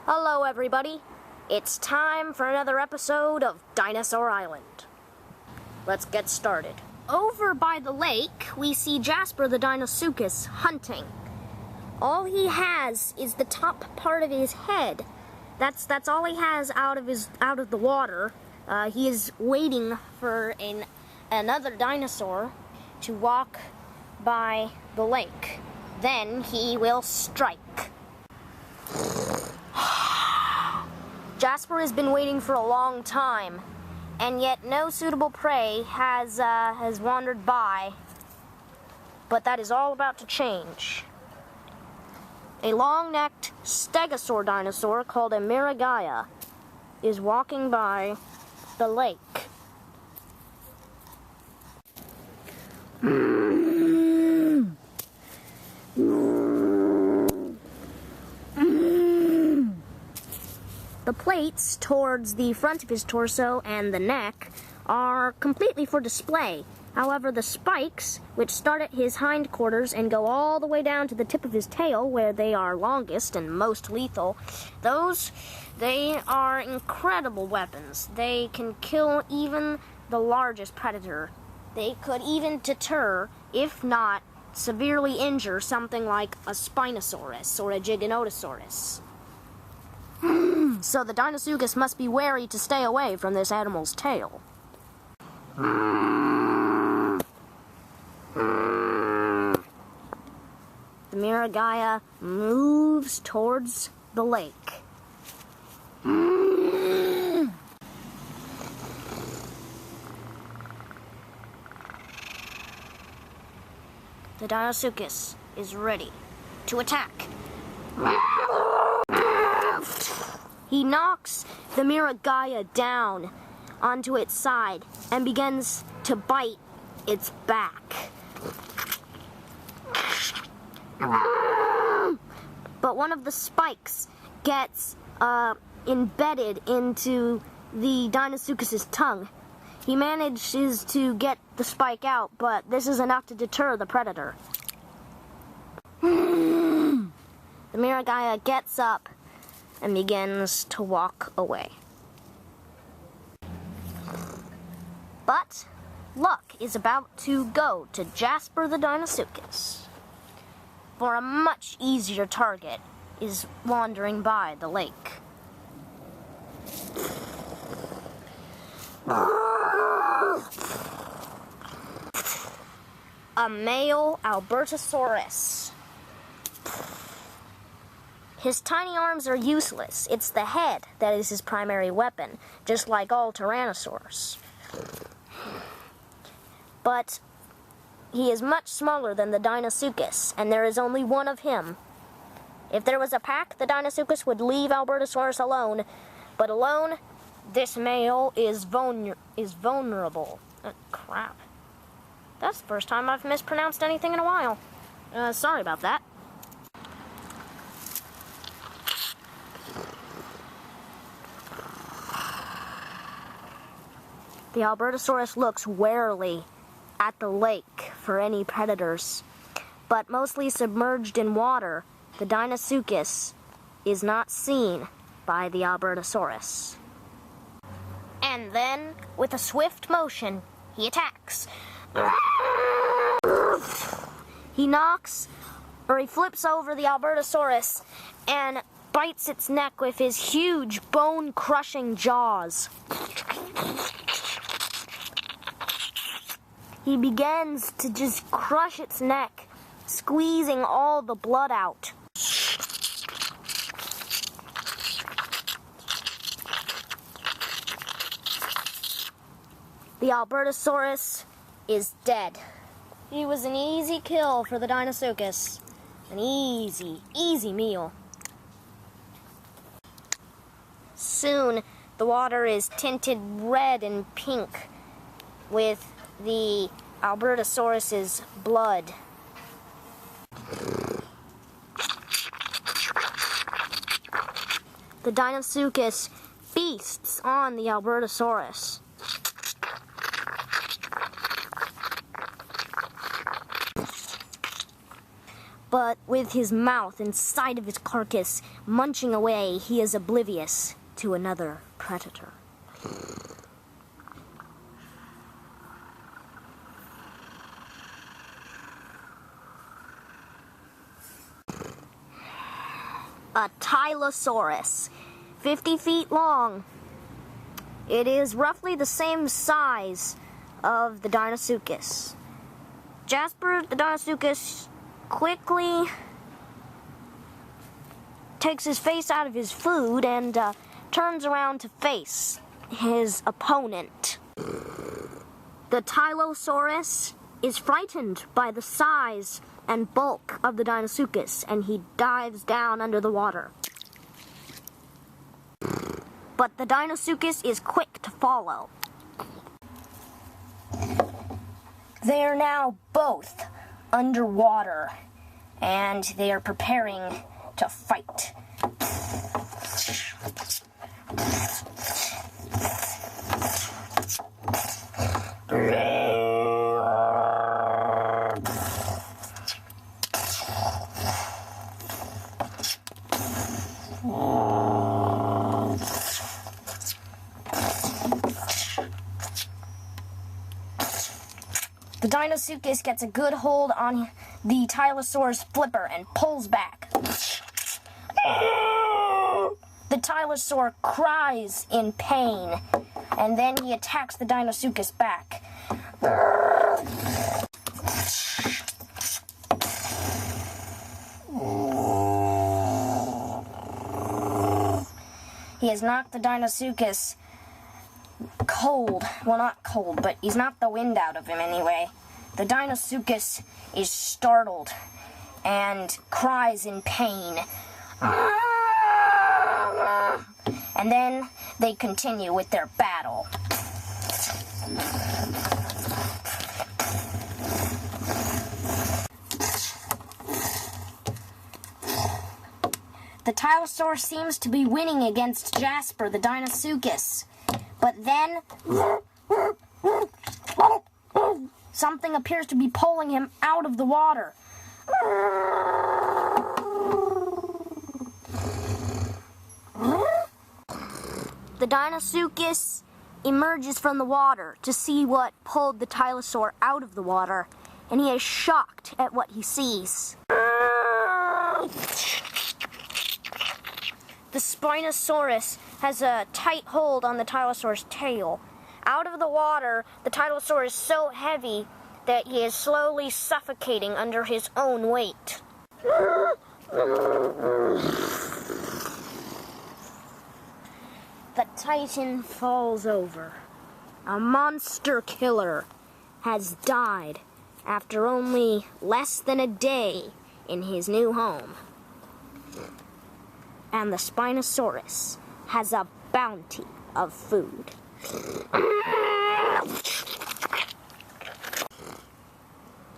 Hello everybody, it's time for another episode of Dinosaur Island. Let's get started. Over by the lake, we see Jasper the Dinosaurus hunting. All he has is the top part of his head. That's all he has out of the water. He is waiting for another dinosaur to walk by the lake. Then he will strike. Jasper has been waiting for a long time, and yet no suitable prey has wandered by. But that is all about to change. A long-necked stegosaur dinosaur called a Miragaia is walking by the lake. The plates towards the front of his torso and the neck are completely for display. However, the spikes, which start at his hindquarters and go all the way down to the tip of his tail, where they are longest and most lethal, they are incredible weapons. They can kill even the largest predator. They could even deter, if not severely injure, something like a Spinosaurus or a Giganotosaurus. So the Dinosaurus must be wary to stay away from this animal's tail. The Miragaia moves towards the lake. The Dinosaurus is ready to attack. He knocks the Miragaia down onto its side and begins to bite its back. But one of the spikes gets embedded into the Dinosaurus's tongue. He manages to get the spike out, but this is enough to deter the predator. The Miragaia gets up and begins to walk away. But luck is about to go to Jasper the Dinosaurus, for a much easier target is wandering by the lake. A male Albertosaurus. His tiny arms are useless. It's the head that is his primary weapon, just like all tyrannosaurs. But he is much smaller than the Dinosaurus, and there is only one of him. If there was a pack, the Dinosaurus would leave Albertosaurus alone, but alone, this male is vulnerable. Crap. That's the first time I've mispronounced anything in a while. Sorry about that. The Albertosaurus looks warily at the lake for any predators, but mostly submerged in water, the Dinosaurus is not seen by the Albertosaurus. And then, with a swift motion, he attacks. He flips over the Albertosaurus and bites its neck with his huge bone-crushing jaws. He begins to just crush its neck, squeezing all the blood out. The Albertosaurus is dead. He was an easy kill for the Dinosaurus. An easy meal. Soon, the water is tinted red and pink with the Albertosaurus's blood. The Dinosaurus feasts on the Albertosaurus. but with his mouth inside of his carcass, munching away, he is oblivious to another predator. A Tylosaurus, 50 feet long. It is roughly the same size of the Dinosaurus. Jasper the Dinosaurus quickly takes his face out of his food and turns around to face his opponent. The Tylosaurus is frightened by the size and bulk of the Dinosaurus, and he dives down under the water. But the Dinosaurus is quick to follow. They are now both underwater, and they are preparing to fight. The Dinosaurus gets a good hold on the Tylosaurus flipper and pulls back. The Tylosaur cries in pain, and then he attacks the Dinosaurus back. He has knocked the Dinosaurus cold. Well, not cold, but he's knocked the wind out of him anyway. The Dinosaurus is startled and cries in pain. And then they continue with their battle. The Tylosaur seems to be winning against Jasper the Dinosaurus. But then something appears to be pulling him out of the water. The Dinosaurus emerges from the water to see what pulled the Tylosaur out of the water, and he is shocked at what he sees. The Spinosaurus has a tight hold on the Tylosaur's tail. Out of the water, the Tylosaur is so heavy that he is slowly suffocating under his own weight. The Titan falls over. A monster killer has died after only less than a day in his new home. And the Spinosaurus has a bounty of food.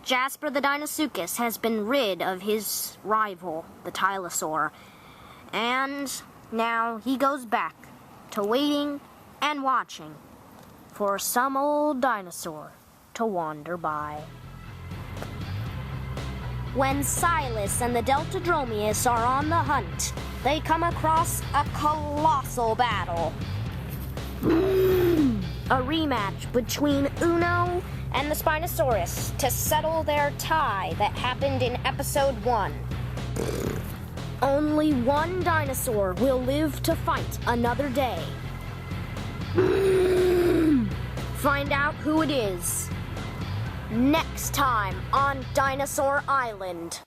Jasper the Dinosaurus has been rid of his rival, the Tylosaur, and now he goes back to waiting and watching for some old dinosaur to wander by. When Silas and the Deltadromeus are on the hunt, they come across a colossal battle. A rematch between Uno and the Spinosaurus to settle their tie that happened in episode 1. Only one dinosaur will live to fight another day. Find out who it is next time on Dinosaur Island.